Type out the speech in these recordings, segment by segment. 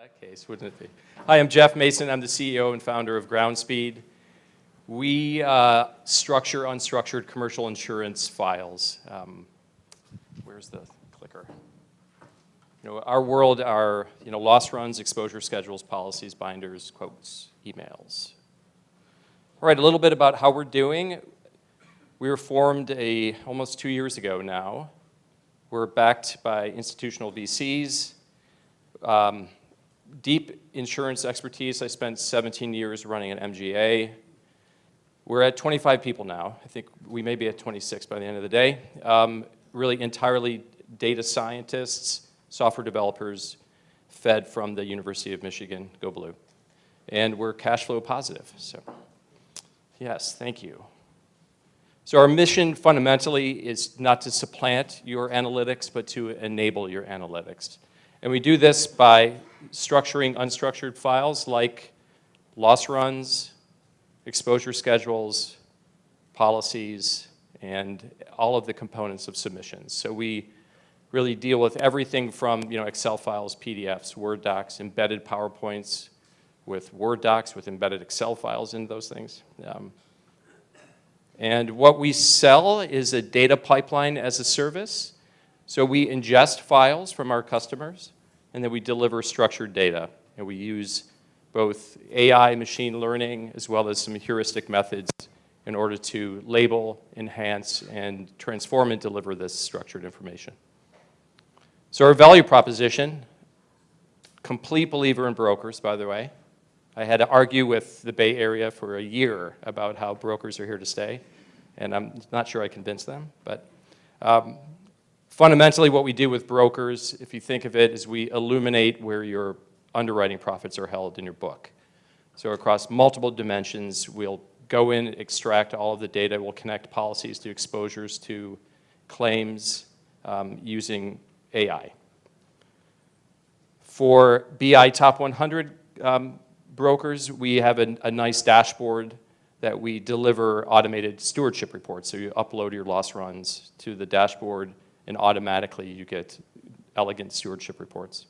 that case, wouldn't it be? Hi, I'm Jeff Mason. I'm the CEO and founder of Groundspeed. We structure unstructured commercial insurance files. Where's the clicker? Our world are loss runs, exposure schedules, policies, binders, quotes, emails. All right, a little bit about how we're doing. We were formed almost 2 years ago now. We're backed by institutional VCs. Deep insurance expertise. I spent 17 years running an MGA. We're at 25 people now. I think we may be at 26 by the end of the day. Really entirely data scientists, software developers, fed from the University of Michigan, go Blue. And we're cash flow positive. So yes, thank you. So our mission fundamentally is not to supplant your analytics, but to enable your analytics. And we do this by structuring unstructured files like loss runs, exposure schedules, policies, and all of the components of submissions. So we really deal with everything from Excel files, PDFs, Word docs, embedded PowerPoints with Word docs with embedded Excel files in those things. And what we sell is a data pipeline as a service. So we ingest files from our customers, and then we deliver structured data. And we use both AI, machine learning, as well as some heuristic methods in order to label, enhance, and transform and deliver this structured information. So our value proposition, complete believer in brokers, by the way. I had to argue with the Bay Area for a year about how brokers are here to stay, and I'm not sure I convinced them. But fundamentally, what we do with brokers, if you think of it, is we illuminate where your underwriting profits are held in your book. So across multiple dimensions, we'll go in, extract all of the data, we'll connect policies to exposures to claims using AI. For BI Top 100 brokers, we have a nice dashboard that we deliver automated stewardship reports. So you upload your loss runs to the dashboard, and automatically you get elegant stewardship reports.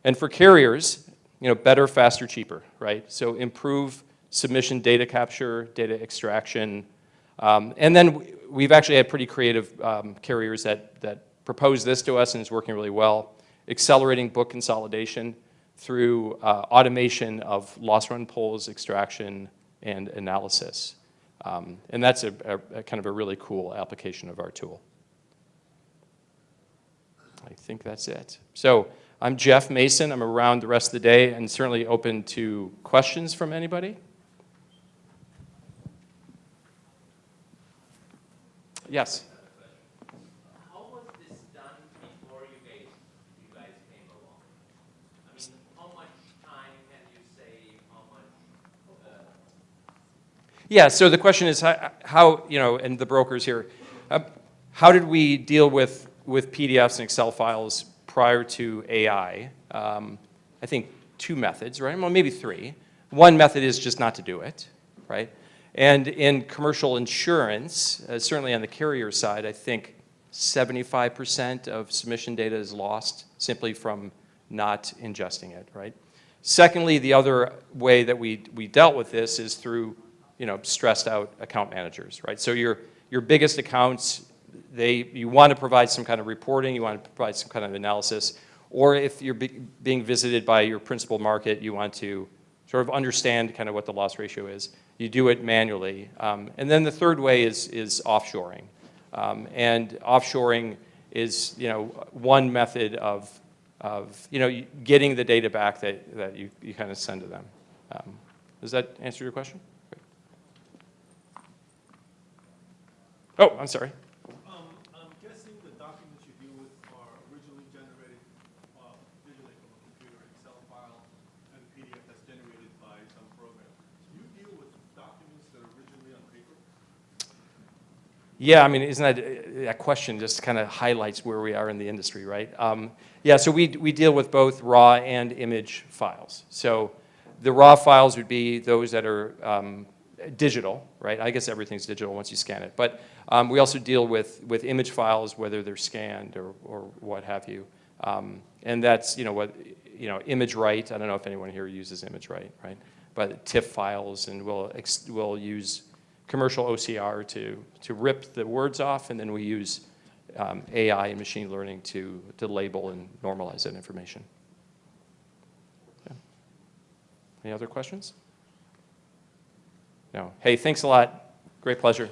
And for carriers, better, faster, cheaper, right? So improve submission data capture, data extraction. And then we've actually had pretty creative carriers that propose this to us, and it's working really well. Accelerating book consolidation through automation of loss run polls, extraction, and analysis. And that's a kind of a really cool application of our tool. I think that's it. So I'm Jeff Mason. I'm around the rest of the day and certainly open to questions from anybody. Yes? How was this done before you guys came along? I mean, how much time can you save? How much? Yeah, so the question is how and the brokers here, how did we deal with PDFs and Excel files prior to AI? I think 2 methods, right? Well, maybe 3. One method is just not to do it, right? And in commercial insurance, certainly on the carrier side, I think 75% of submission data is lost simply from not ingesting it, right? Secondly, the other way that we dealt with this is through stressed out account managers, right? So your biggest accounts, you want to provide some kind of reporting, you want to provide some kind of analysis, or if you're being visited by your principal market, you want to sort of understand kind of what the loss ratio is. You do it manually. And then the third way is offshoring. And offshoring is one method of getting the data back that you kind of send to them. Does that answer your question? Great. Oh, I'm sorry. I'm guessing the documents you deal with are originally generated visually from a computer Excel file and PDF that's generated by some program. Do you deal with documents that are originally on paper? Yeah, I mean, isn't that question just kind of highlights where we are in the industry, right? Yeah, so we deal with both raw and image files. So the raw files would be those that are digital, right? I guess everything's digital once you scan it. But we also deal with image files, whether they're scanned or what have you. And that's what image write. I don't know if anyone here uses image write, right? But TIFF files, and we'll use commercial OCR to rip the words off, and then we use AI and machine learning to label and normalize that information. Yeah. Any other questions? No. Hey, thanks a lot. Great pleasure.